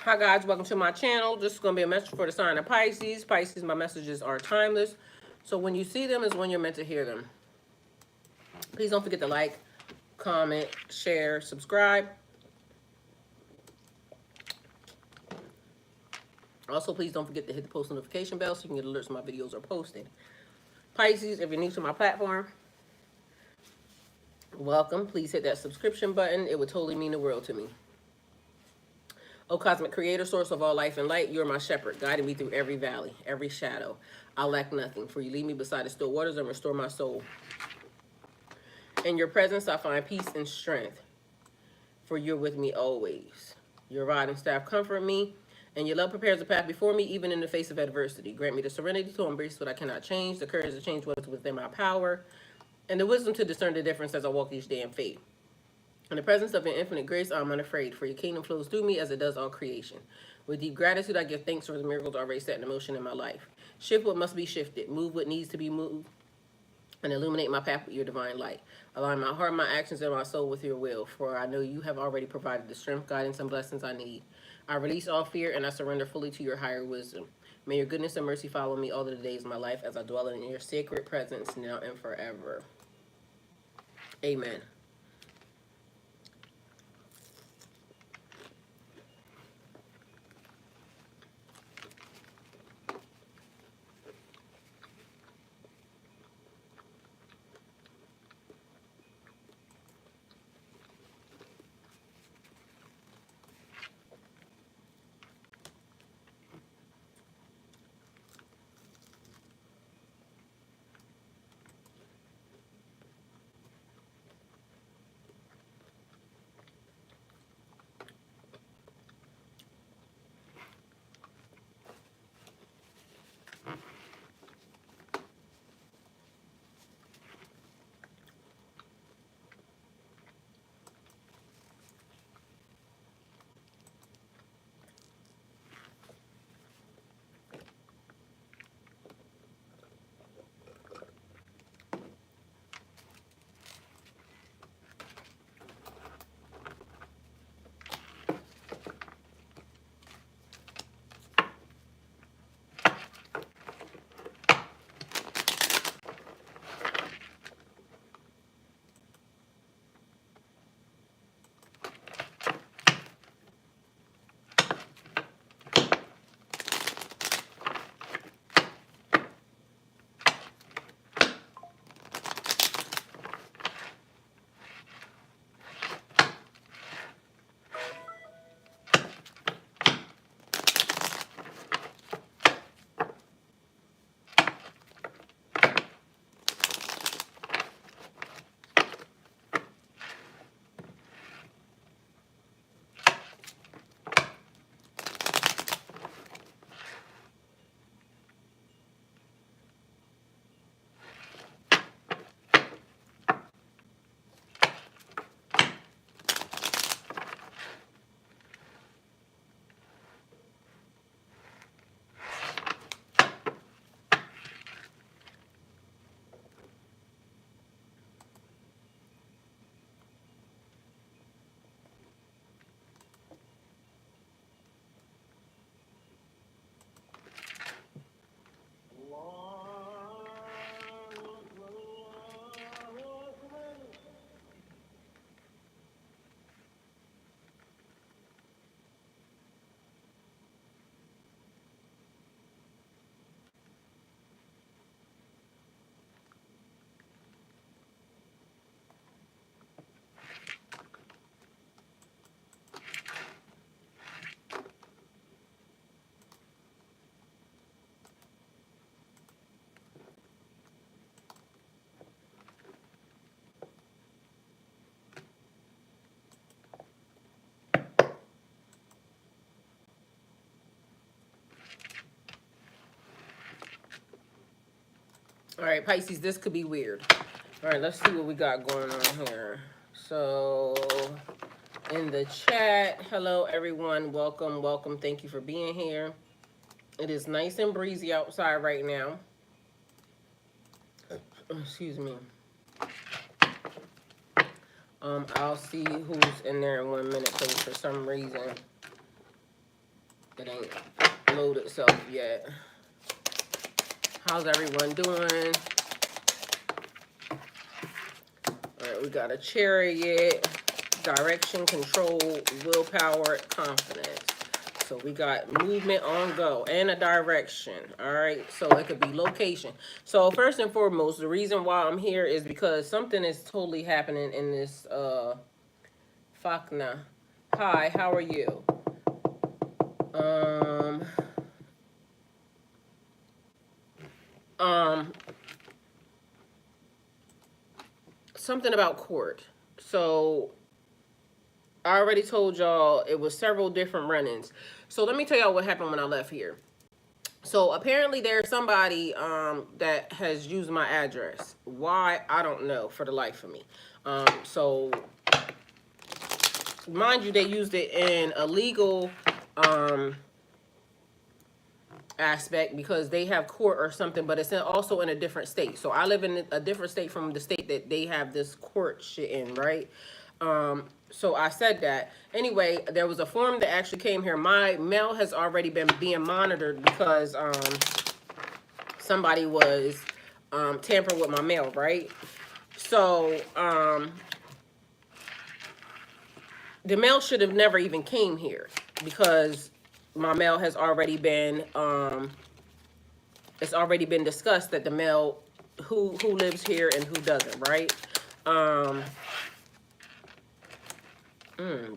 Hi guys, welcome to my channel. This is going to be a message for the sign of Pisces. Pisces, my messages are timeless. So when you see them is when you're meant to hear them. Please don't forget to like, comment, share, subscribe. Also, please don't forget to hit the post notification bell so you can get alerts when my videos are posted. Pisces, if you're new to my platform, welcome. Please hit that subscription button. It would totally mean the world to me. O cosmic creator, source of all life and light, you are my shepherd, guiding me through every valley, every shadow. I lack nothing, for you lead me beside the still waters and restore my soul. In your presence, I find peace and strength, for you're with me always. Your rod and staff comfort me, and your love prepares a path before me, even in the face of adversity. Grant me the serenity to embrace what I cannot change, the courage to change what is within my power, and the wisdom to discern the difference as I walk each day in faith. In the presence of your infinite grace, I am unafraid, for your kingdom flows through me as it does all creation. With deep gratitude, I give thanks for the miracles already set in motion in my life. Shift what must be shifted, move what needs to be moved, and illuminate my path with your divine light. Align my heart, my actions, and my soul with your will, for I know you have already provided the strength, guidance, and blessings I need. I release all fear, and I surrender fully to your higher wisdom. May your goodness and mercy follow me all of the days of my life as I dwell in your sacred presence now and forever. Amen. All right, Pisces, this could be weird. All right, let's see what we got going on here. So, in the chat, hello everyone, welcome, welcome. Thank you for being here. It is nice and breezy outside right now. Excuse me. I'll see who's in there in 1 minute because for some reason It ain't loaded itself yet. How's everyone doing? All right, we got a Chariot, direction, control, willpower, confidence. So we got movement on go and a direction. All right, so it could be location. So first and foremost, the reason why I'm here is because something is totally happening in this Fakna. Hi, how are you? Um um something about court. So I already told y'all it was several different run-ins. So let me tell y'all what happened when I left here. So apparently there's somebody that has used my address. Why? I don't know for the life of me. So mind you, they used it in a legal aspect because they have court or something, but it's also in a different state. So I live in a different state from the state that they have this court shit in, right? So I said that. Anyway, there was a form that actually came here. My mail has already been being monitored because somebody was tampering with my mail, right? So the mail should have never even came here because my mail has already been it's already been discussed that the mail who lives here and who doesn't, right?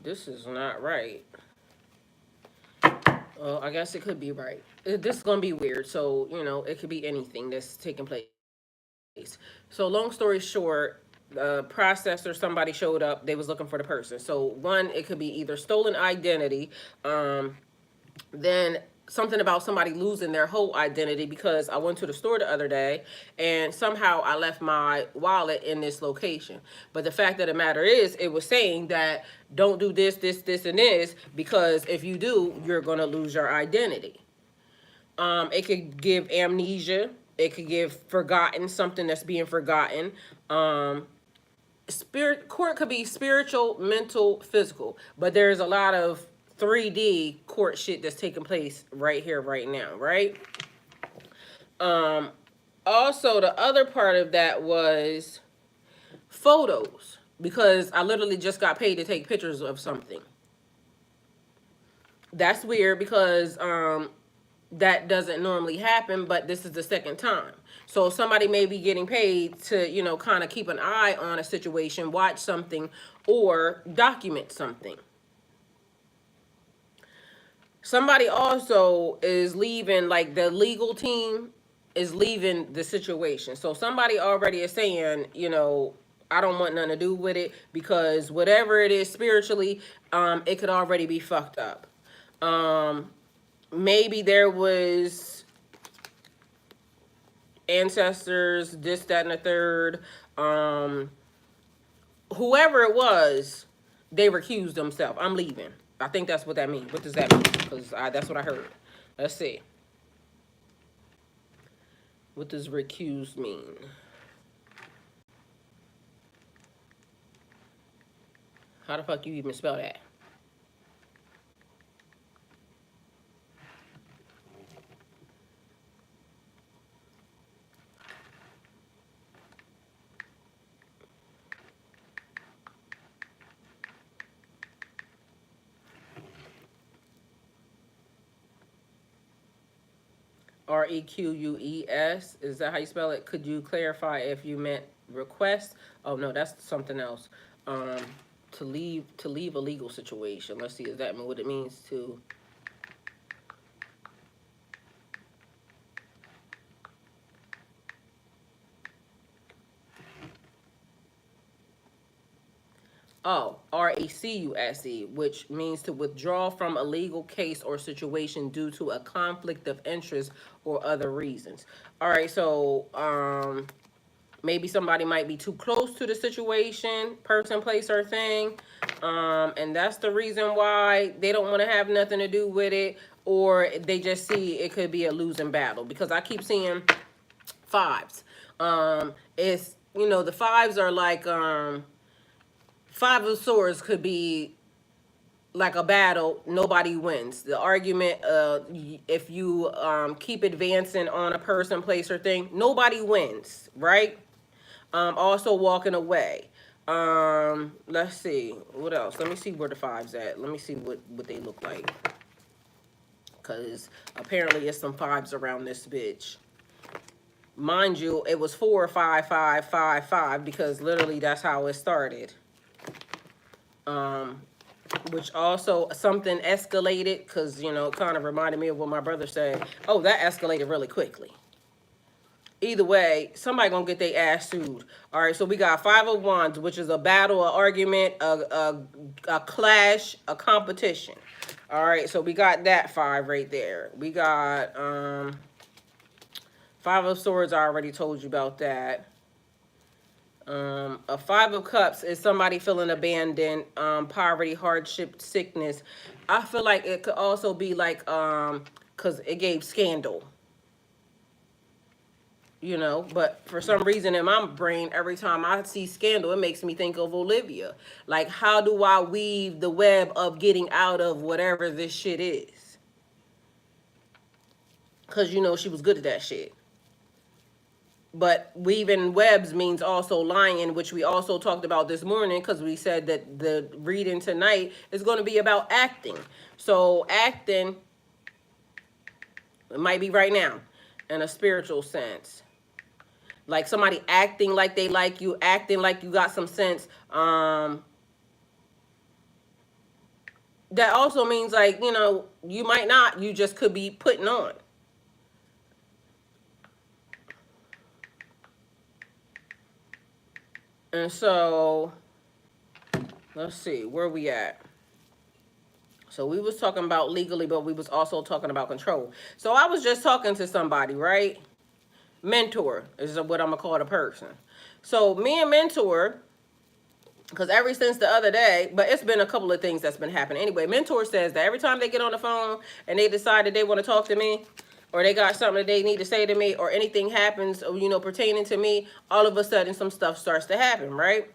This is not right. Well, I guess it could be right. This is gonna be weird. So it could be anything that's taking place. So long story short, the processor, somebody showed up. They was looking for the person. So one, it could be either stolen identity, then something about somebody losing their whole identity because I went to the store the other day and somehow I left my wallet in this location. But the fact of the matter is, it was saying that don't do this, this, this, and this because if you do, you're gonna lose your identity. It could give amnesia. It could give forgotten, something that's being forgotten. Spirit court could be spiritual, mental, physical, but there's a lot of 3D court shit that's taking place right here, right now, right? Also, the other part of that was photos because I literally just got paid to take pictures of something. That's weird because that doesn't normally happen, but this is the second time. So somebody may be getting paid to, kind of keep an eye on a situation, watch something, or document something. Somebody also is leaving, like the legal team is leaving the situation. So somebody already is saying, I don't want nothing to do with it because whatever it is spiritually, it could already be fucked up. Maybe there was ancestors, this, that, and the third. Whoever it was, they recused themselves. I'm leaving. I think that's what that means. What does that mean? Because that's what I heard. Let's see. What does recused mean? How the fuck you even spell that? Requeus. Is that how you spell it? Could you clarify if you meant request? Oh no, that's something else. To leave a legal situation. Let's see, is that what it means to? Oh, RECUSE, which means to withdraw from a legal case or situation due to a conflict of interest or other reasons. All right, so maybe somebody might be too close to the situation, person, place, or thing, and that's the reason why they don't want to have nothing to do with it, or they just see it could be a losing battle. Because I keep seeing fives. It's the fives are like Five of Swords could be like a battle, nobody wins. The argument, if you keep advancing on a person, place, or thing, nobody wins, right? Also walking away. Let's see what else. Let me see where the fives at. Let me see what they look like, because apparently it's some fives around this bitch. Mind you, it was 4 5 5 5 5 because literally that's how it started. Um, which also something escalated because, you know, it kind of reminded me of what my brother said. Oh, that escalated really quickly. Either way, somebody gonna get their ass sued. All right, so we got 5 of Wands, which is a battle, an argument, a clash, a competition. All right, so we got that 5 right there. We got 5 of Swords. I already told you about that. A 5 of Cups is somebody feeling abandoned, poverty, hardship, sickness. I feel like it could also be like, because it gave scandal, you know. But for some reason in my brain, every time I see scandal, it makes me think of Olivia. Like, how do I weave the web of getting out of whatever this shit is? Because, you know, she was good at that shit. But weaving webs means also lying, which we also talked about this morning, because we said that the reading tonight is going to be about acting. So acting, it might be right now, in a spiritual sense. Like somebody acting like they like you, acting like you got some sense. That also means, like, you know, you might not, you just could be putting on. And so, let's see, where we at? So we was talking about legally, but we was also talking about control. So I was just talking to somebody, right? Mentor is what I'm gonna call the person. So me and Mentor, because ever since the other day, but it's been a couple of things that's been happening. Anyway, Mentor says that every time they get on the phone and they decide that they want to talk to me, or they got something that they need to say to me, or anything happens, you know, pertaining to me, all of a sudden some stuff starts to happen, right?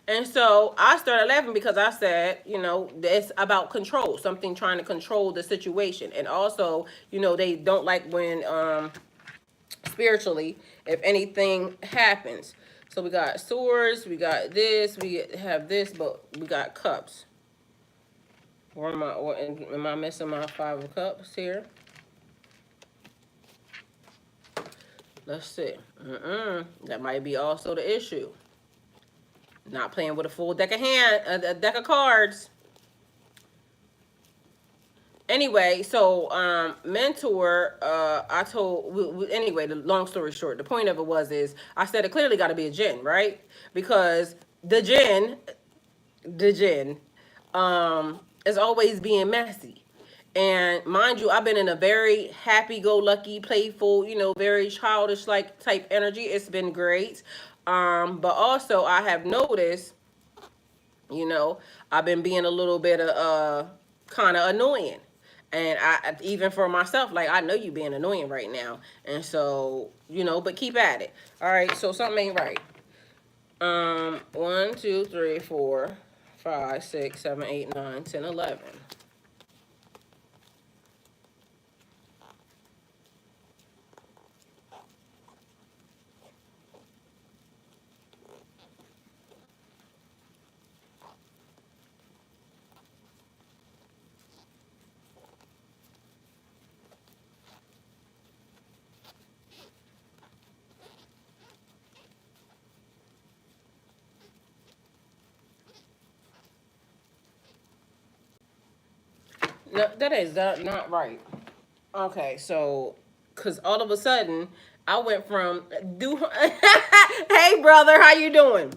And so I started laughing because I said, you know, it's about control, something trying to control the situation. And also, you know, they don't like when spiritually, if anything happens. So we got Swords, we got this, we have this, but we got Cups. Or am I missing my 5 of Cups here? Let's see. That might be also the issue. Not playing with a full deck of a deck of cards. Anyway, so Mentor, I told, anyway, the long story short, the point of it is I said it clearly got to be a djinn, right? Because the djinn is always being messy. And mind you, I've been in a very happy-go-lucky, playful, you know, very childish like type energy. It's been great. But also I have noticed, you know, I've been being a little bit of kind of annoying. And I, even for myself, like, I know you being annoying right now. And so, you know, but keep at it. All right, so something ain't right. 1 2 3 4 5 6 7 8 9 10 11. No, that is not right. Okay, so, because all of a sudden, I went from, hey, brother, how you doing?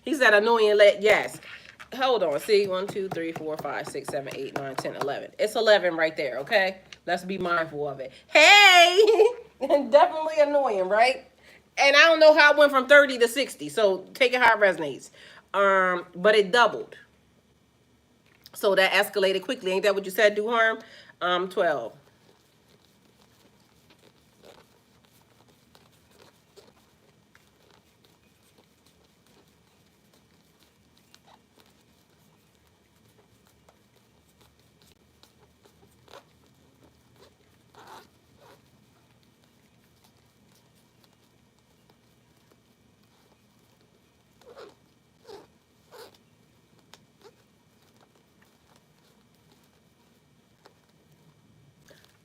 He said annoying, yes. Hold on, see, 1 2 3 4 5 6 7 8 9 10 11. It's 11 right there, okay? Let's be mindful of it. Hey! Definitely annoying, right? And I don't know how it went from 30 to 60, so take it how it resonates. But it doubled. So that escalated quickly. Ain't that what you said, do harm? 12.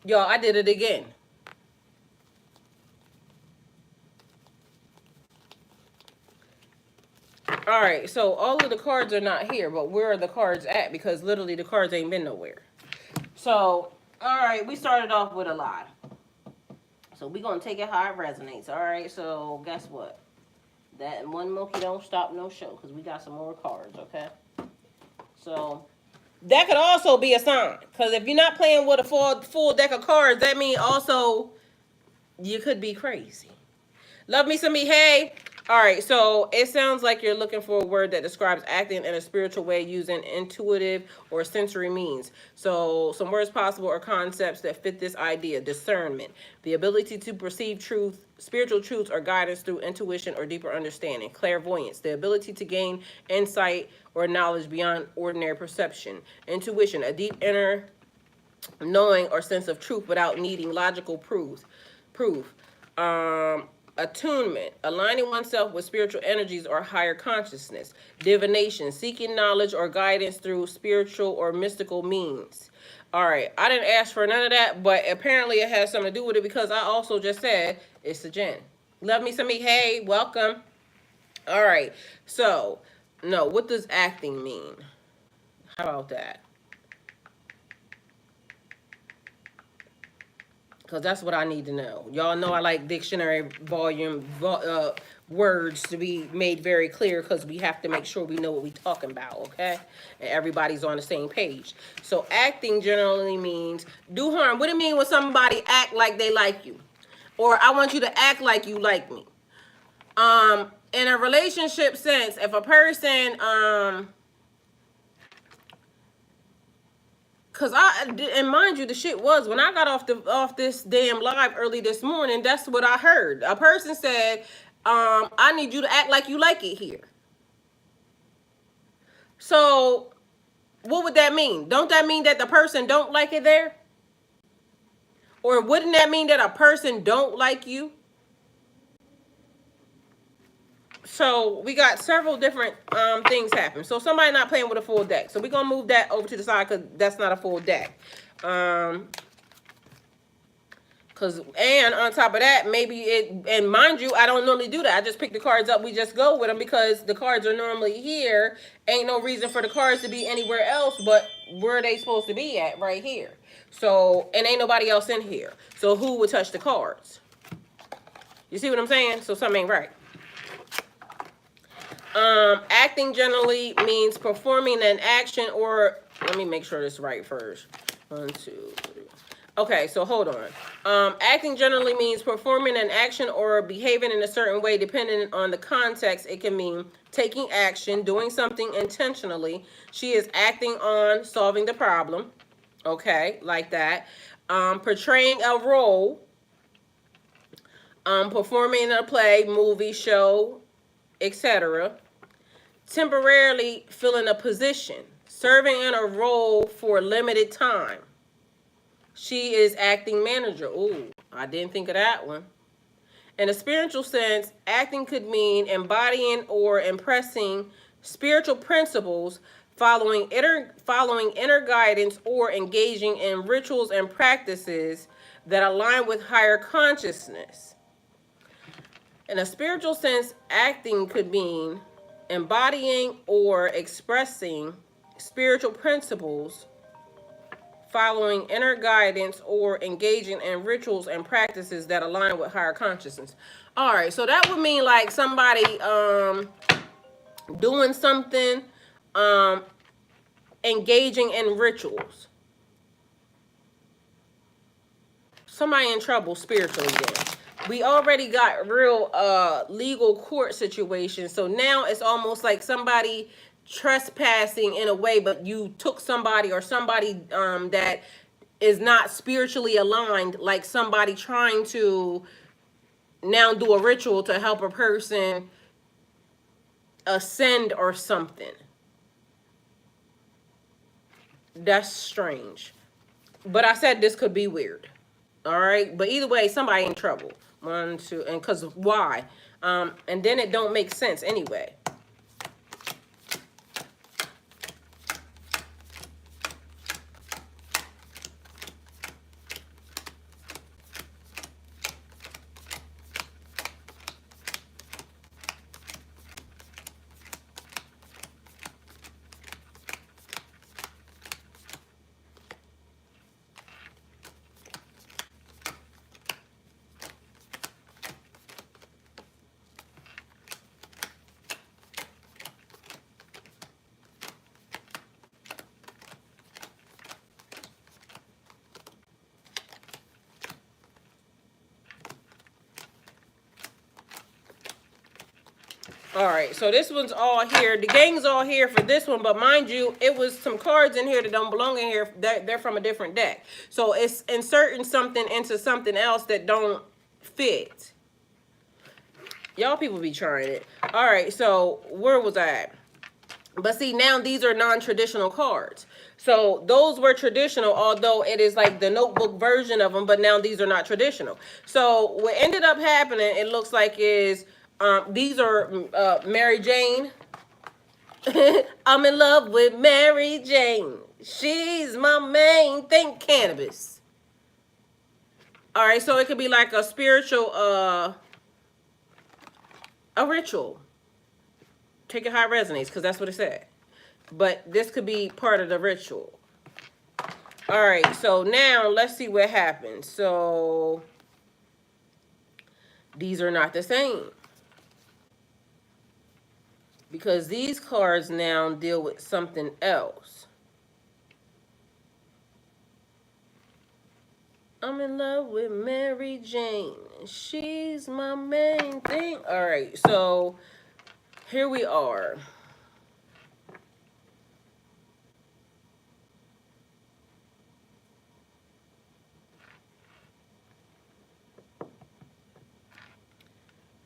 Y'all, I did it again. All right, so all of the cards are not here, but where are the cards at? Because literally the cards ain't been nowhere. So, all right, we started off with a lie. So we're going to take it how it resonates. All right, so guess what? That one monkey don't stop no show, because we got some more cards, okay? So that could also be a sign, because if you're not playing with a full deck of cards, that means also you could be crazy. Love me some me, hey. All right, so it sounds like you're looking for a word that describes acting in a spiritual way using intuitive or sensory means. So some words possible are concepts that fit this idea: discernment, the ability to perceive truth, spiritual truths or guidance through intuition or deeper understanding; clairvoyance, the ability to gain insight or knowledge beyond ordinary perception; intuition, a deep inner knowing or sense of truth without needing logical proof. Attunement, aligning oneself with spiritual energies or higher consciousness; divination, seeking knowledge or guidance through spiritual or mystical means. All right, I didn't ask for none of that, but apparently it has something to do with it, because I also just said it's the Jen. Love me some me, hey, welcome. All right, so no, what does acting mean? How about that? Because that's what I need to know. Y'all know I like dictionary words to be made very clear, because we have to make sure we know what we're talking about, okay? And everybody's on the same page. So acting generally means do harm. What do it mean when somebody act like they like you? Or I want you to act like you like me. In a relationship sense, if a person, cause and mind you, the shit was when I got off this damn live early this morning. That's what I heard. A person said, "I need you to act like you like it here." So, what would that mean? Don't that mean that the person don't like it there? Or wouldn't that mean that a person don't like you? So we got several different things happen. So somebody not playing with a full deck. So we're gonna move that over to the side, because that's not a full deck. And on top of that, maybe it, and mind you, I don't normally do that. I just pick the cards up. We just go with them because the cards are normally here. Ain't no reason for the cards to be anywhere else but where they supposed to be at, right here. So, and ain't nobody else in here. So who would touch the cards? You see what I'm saying? So something ain't right. Acting generally means performing an action or, let me make sure this is right first. 1, 2, 3. Okay, so hold on. Acting generally means performing an action or behaving in a certain way depending on the context. It can mean taking action, doing something intentionally. She is acting on solving the problem. Okay, like that. Portraying a role. Performing in a play, movie, show, etc. Temporarily filling a position. Serving in a role for a limited time. She is acting manager. Ooh, I didn't think of that one. In a spiritual sense, acting could mean embodying or impressing spiritual principles, following inner guidance, or engaging in rituals and practices that align with higher consciousness. In a spiritual sense, acting could mean embodying or expressing spiritual principles, following inner guidance, or engaging in rituals and practices that align with higher consciousness. All right, so that would mean like somebody doing something, engaging in rituals. Somebody in trouble spiritually then. We already got real legal court situations, so now it's almost like somebody trespassing in a way, but you took somebody or somebody that is not spiritually aligned, like somebody trying to now do a ritual to help a person ascend or something. That's strange. But I said this could be weird. All right, but either way, somebody in trouble. 1, 2, and because why? And then it don't make sense anyway. All right, so this one's all here. The gang's all here for this one, but mind you, it was some cards in here that don't belong in here. They're from a different deck. So it's inserting something into something else that don't fit. Y'all people be trying it. All right, so where was I at? But see, now these are non-traditional cards. So those were traditional, although it is like the notebook version of them, but now these are not traditional. So what ended up happening, it looks like, is these are Mary Jane. I'm in love with Mary Jane. She's my main thing. Cannabis. All right, so it could be like a spiritual, a ritual. Take it how it resonates, because that's what it said. But this could be part of the ritual. All right, so now let's see what happens. So these are not the same, because these cards now deal with something else. I'm in love with Mary Jane. She's my main thing. All right, so here we are.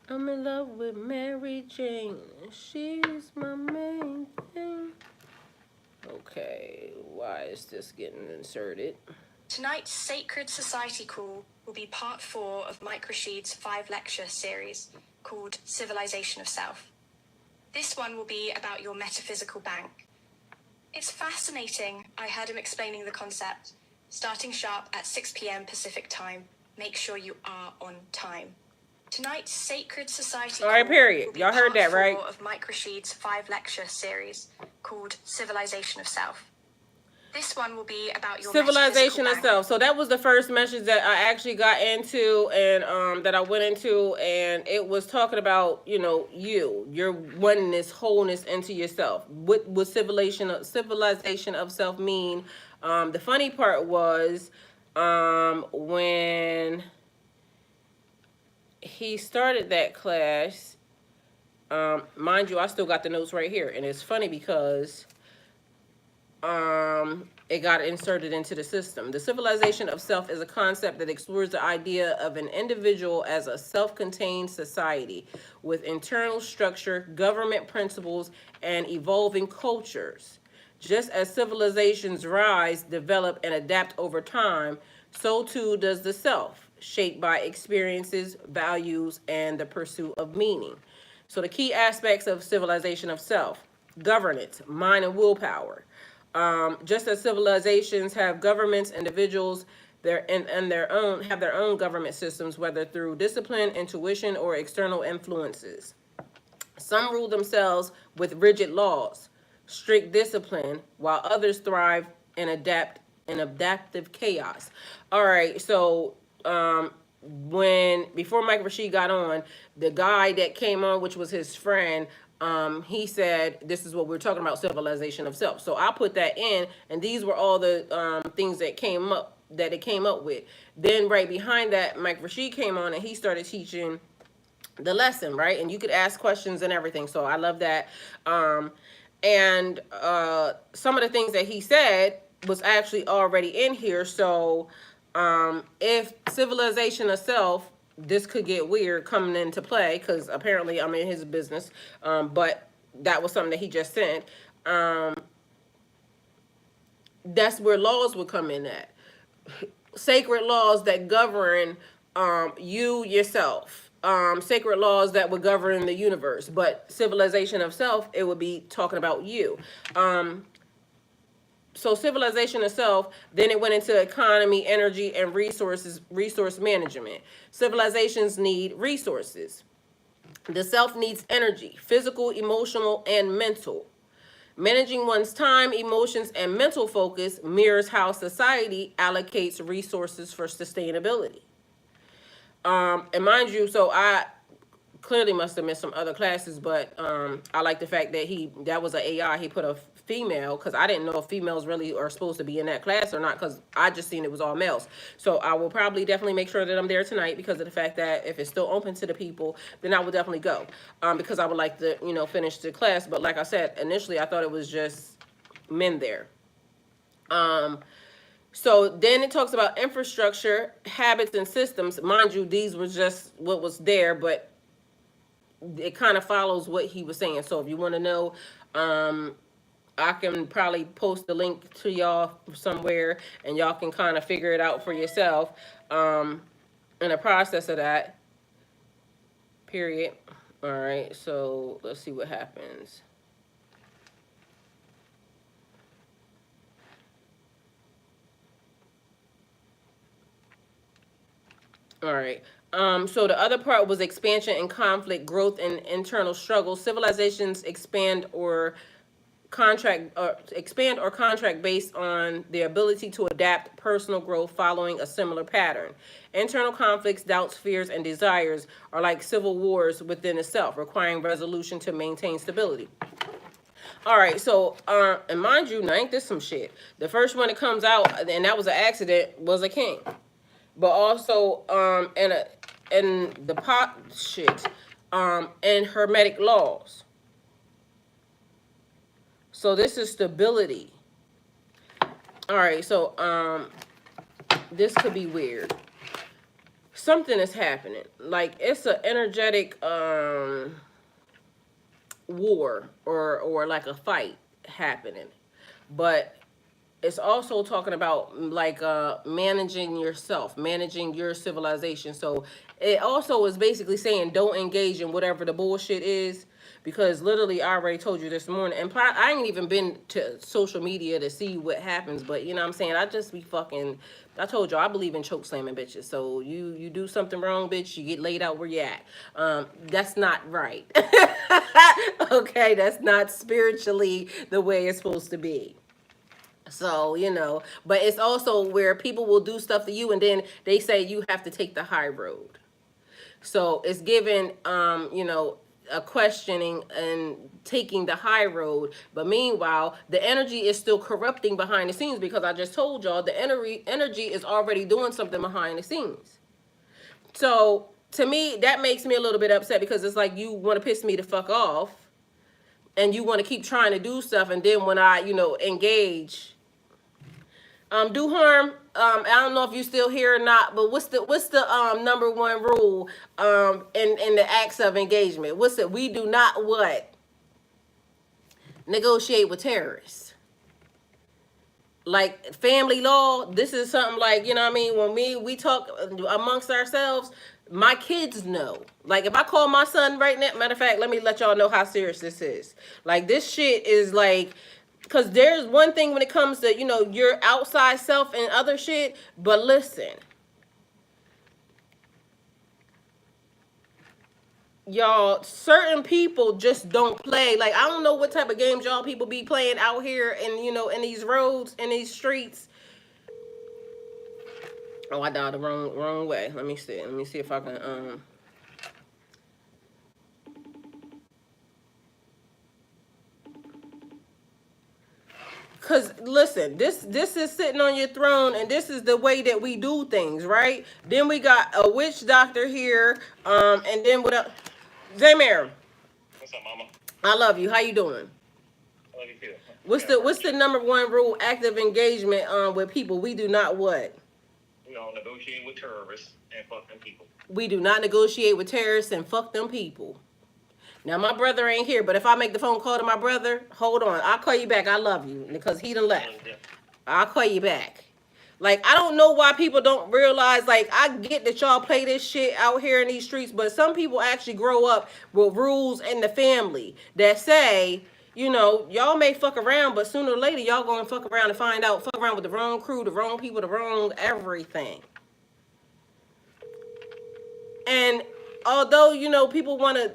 I'm in love with Mary Jane. She's my main thing. Okay, why is this getting inserted? Tonight's Sacred Society call will be part 4 of Mike Rashid's 5-lecture series called Civilization of Self. This one will be about your metaphysical bank. It's fascinating. I heard him explaining the concept. Starting sharp at 6 p.m. Pacific time. Make sure you are on time. Tonight's Sacred Society All right, period. Y'all heard that, right? Of Mike Rashid's 5-lecture series called Civilization of Self. This one will be about your civilization of self. So that was the first message that I actually got into, and that I went into, and it was talking about, you know, your oneness, wholeness into yourself. What was civilization of self mean? The funny part was when he started that class, mind you, I still got the notes right here, and it's funny because it got inserted into the system. The civilization of self is a concept that explores the idea of an individual as a self-contained society with internal structure, government principles, and evolving cultures. Just as civilizations rise, develop, and adapt over time, so too does the self, shaped by experiences, values, and the pursuit of meaning. So the key aspects of civilization of self: governance, mind and willpower. Just as civilizations have governments, individuals have their own government systems, whether through discipline, intuition, or external influences. Some rule themselves with rigid laws, strict discipline, while others thrive and adapt in adaptive chaos. All right, so before Mike Rashid got on, the guy that came on, which was his friend, he said, this is what we're talking about, civilization of self. So I put that in, and these were all the things that came up with. Then right behind that, Mike Rashid came on, and he started teaching the lesson, right? And you could ask questions and everything. So I love that. And some of the things that he said was actually already in here. So if civilization of self, this could get weird coming into play, because apparently I'm in his business, but that was something that he just sent. That's where laws would come in at. Sacred laws that govern you yourself. Sacred laws that would govern the universe. But civilization of self, it would be talking about you. So civilization itself, then it went into economy, energy, and resource management. Civilizations need resources. The self needs energy, physical, emotional, and mental. Managing one's time, emotions, and mental focus mirrors how society allocates resources for sustainability. And mind you, so clearly must have missed some other classes, but I like the fact that that was an AI. He put a female, because I didn't know if females really are supposed to be in that class or not, because I just seen it was all males. So I will probably definitely make sure that I'm there tonight, because of the fact that if it's still open to the people, then I will definitely go, because I would like to, finish the class. But like I said, initially I thought it was just men there. So then it talks about infrastructure, habits, and systems. Mind you, these were just what was there, but it kind of follows what he was saying. So if you want to know, I can probably post the link to y'all somewhere, and y'all can kind of figure it out for yourself in the process of that. Period. All right, so let's see what happens. All right. So the other part was expansion and conflict, growth and internal struggle. Civilizations expand or contract based on their ability to adapt personal growth following a similar pattern. Internal conflicts, doubts, fears, and desires are like civil wars within itself, requiring resolution to maintain stability. All right, so and mind you, now ain't this some shit? The first one that comes out, and that was an accident, was a king. But also and the pot shit and hermetic laws. So this is stability. All right, so this could be weird. Something is happening, like it's an energetic war or like a fight happening, but it's also talking about like managing yourself, managing your civilization. So it also is basically saying don't engage in whatever the bullshit is, because literally I already told you this morning, and I ain't even been to social media to see what happens, but you know what I'm saying, I just be fucking, I told you I believe in choke slamming bitches. So you do something wrong, bitch, you get laid out where you at. That's not right. Okay, that's not spiritually the way it's supposed to be. So, but it's also where people will do stuff to you and then they say you have to take the high road. So it's given, a questioning and taking the high road. But meanwhile, the energy is still corrupting behind the scenes, because I just told y'all the energy is already doing something behind the scenes. So to me, that makes me a little bit upset, because it's like you want to piss me the fuck off and you want to keep trying to do stuff. And then when I, engage, do harm. I don't know if you still here or not, but what's the number one rule in the acts of engagement? What's it? We do not what? Negotiate with terrorists. Like family law, this is something like, you know what I mean? When we talk amongst ourselves, my kids know. Like if I call my son right now, matter of fact, let me let y'all know how serious this is. Like this shit is like, because there's one thing when it comes to, your outside self and other shit, but listen. Y'all, certain people just don't play. Like, I don't know what type of games y'all people be playing out here and, in these roads, in these streets. Oh, I dialed the wrong way. Let me see. Let me see if I can, Cause listen, this is sitting on your throne, and this is the way that we do things, right? Then we got a witch doctor here, and then what else? Zaymar, What's up, mama? I love you. How you doing? I love you too. What's the number one rule? Active engagement with people. We do not what? We don't negotiate with terrorists and fuck them people. We do not negotiate with terrorists and fuck them people. Now my brother ain't here, but if I make the phone call to my brother, hold on, I'll call you back. I love you, because he done left. I'll call you back. Like, I don't know why people don't realize, like, I get that y'all play this shit out here in these streets, but some people actually grow up with rules in the family that say, y'all may fuck around, but sooner or later, y'all gonna fuck around and find out, fuck around with the wrong crew, the wrong people, the wrong everything. And although, people want to,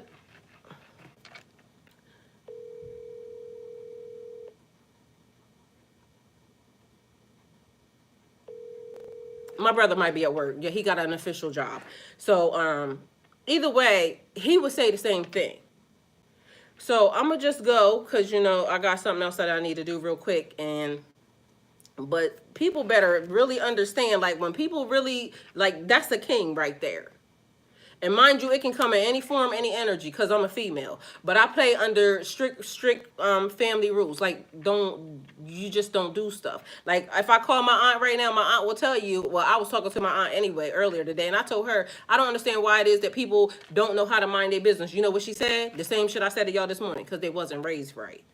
my brother might be at work. Yeah, he got an official job. So, either way, he would say the same thing. So I'm gonna just go because I got something else that I need to do real quick. But people better really understand, like when people really like, that's the king right there. And mind you, it can come in any form, any energy, because I'm a female. But I play under strict family rules. Like, you just don't do stuff. Like, if I call my aunt right now, my aunt will tell you, well, I was talking to my aunt anyway earlier today, and I told her, I don't understand why it is that people don't know how to mind their business. You know what she said? The same shit I said to y'all this morning, because they wasn't raised right.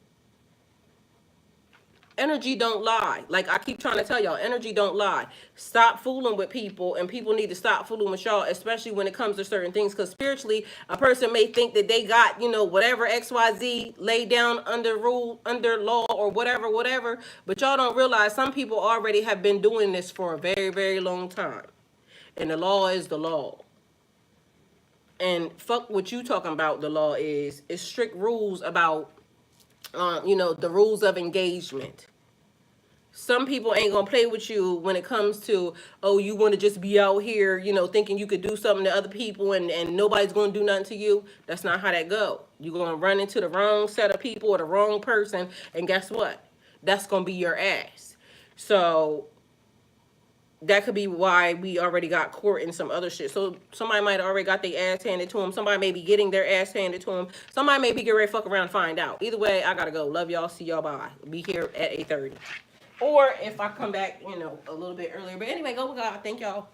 Energy don't lie. Like I keep trying to tell y'all, energy don't lie. Stop fooling with people, and people need to stop fooling with y'all, especially when it comes to certain things. Because spiritually, a person may think that they got, whatever XYZ laid down under rule, under law, or whatever, whatever. But y'all don't realize some people already have been doing this for a very, very long time. And the law is the law. And fuck what you talking about, the law is strict rules about the rules of engagement. Some people ain't gonna play with you when it comes to, oh, you want to just be out here, thinking you could do something to other people, and nobody's gonna do nothing to you. That's not how that go. You're gonna run into the wrong set of people or the wrong person, and guess what? That's gonna be your ass. So that could be why we already got court and some other shit. So somebody might have already got their ass handed to them. Somebody may be getting their ass handed to them. Somebody may be getting ready to fuck around and find out. Either way, I gotta go. Love y'all. See y'all. Bye. Be here at 8:30. Or if I come back, a little bit earlier. But anyway, go with God. Thank y'all.